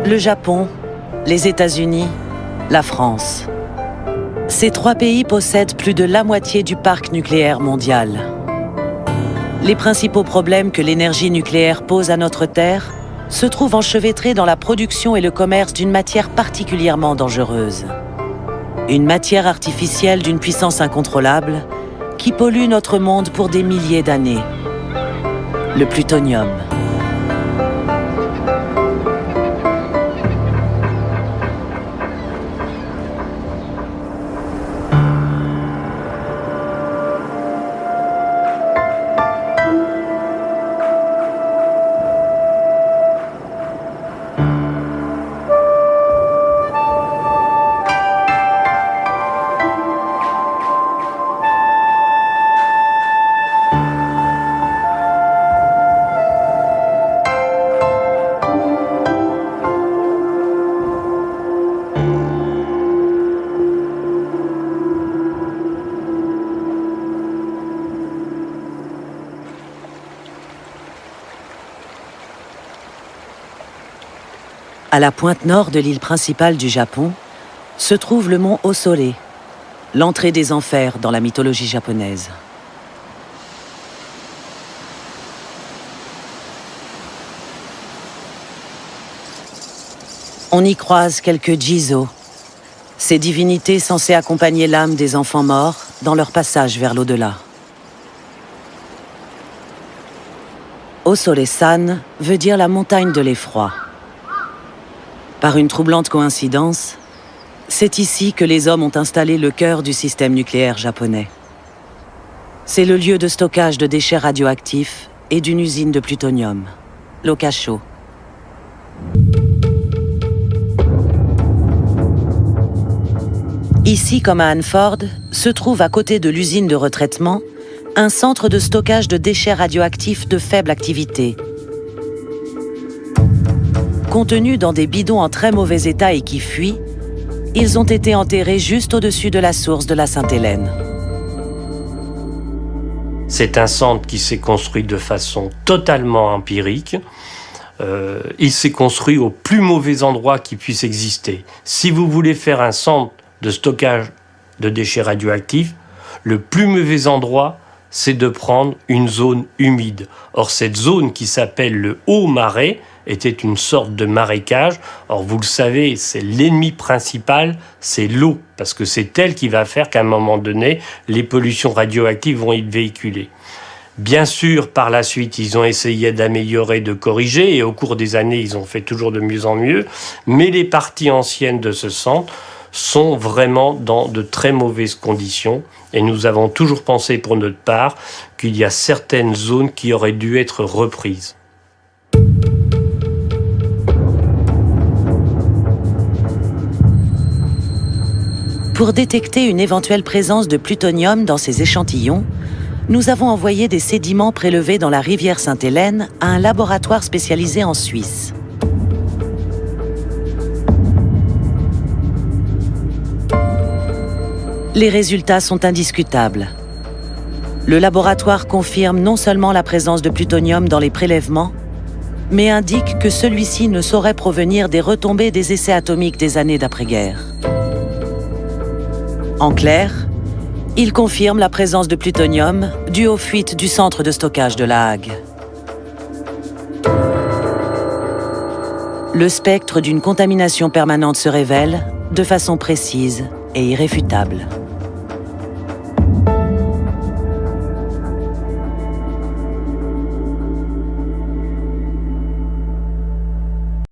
le Japon, les États-Unis, la France. Ces 3 pays possèdent plus de la moitié du parc nucléaire mondial. Les principaux problèmes que l'énergie nucléaire pose à notre Terre se trouvent enchevêtrés dans la production et le commerce d'une matière particulièrement dangereuse. Une matière artificielle d'une puissance incontrôlable qui pollue notre monde pour des milliers d'années. Le plutonium. À la pointe nord de l'île principale du Japon, se trouve le mont Osore, l'entrée des enfers dans la mythologie japonaise. On y croise quelques Jizo, ces divinités censées accompagner l'âme des enfants morts dans leur passage vers l'au-delà. Osore-san veut dire la montagne de l'effroi. Par une troublante coïncidence, c'est ici que les hommes ont installé le cœur du système nucléaire japonais. C'est le lieu de stockage de déchets radioactifs et d'une usine de plutonium, l'Okasho. Ici, comme à Hanford, se trouve à côté de l'usine de retraitement un centre de stockage de déchets radioactifs de faible activité. Contenus dans des bidons en très mauvais état et qui fuient, ils ont été enterrés juste au-dessus de la source de la Sainte-Hélène. C'est un centre qui s'est construit de façon totalement empirique. Il s'est construit au plus mauvais endroit qui puisse exister. Si vous voulez faire un centre de stockage de déchets radioactifs, le plus mauvais endroit, c'est de prendre une zone humide. Or, cette zone qui s'appelle le Haut-Marais était une sorte de marécage. Or, vous le savez, c'est l'ennemi principal, c'est l'eau, parce que c'est elle qui va faire qu'à un moment donné, les pollutions radioactives vont y véhiculer. Bien sûr, par la suite, ils ont essayé d'améliorer, de corriger, et au cours des années, ils ont fait toujours de mieux en mieux, mais les parties anciennes de ce centre sont vraiment dans de très mauvaises conditions, et nous avons toujours pensé pour notre part qu'il y a certaines zones qui auraient dû être reprises. Pour détecter une éventuelle présence de plutonium dans ces échantillons, nous avons envoyé des sédiments prélevés dans la rivière Sainte-Hélène à un laboratoire spécialisé en Suisse. Les résultats sont indiscutables. Le laboratoire confirme non seulement la présence de plutonium dans les prélèvements, mais indique que celui-ci ne saurait provenir des retombées des essais atomiques des années d'après-guerre. En clair, il confirme la présence de plutonium due aux fuites du centre de stockage de La Hague. Le spectre d'une contamination permanente se révèle de façon précise et irréfutable.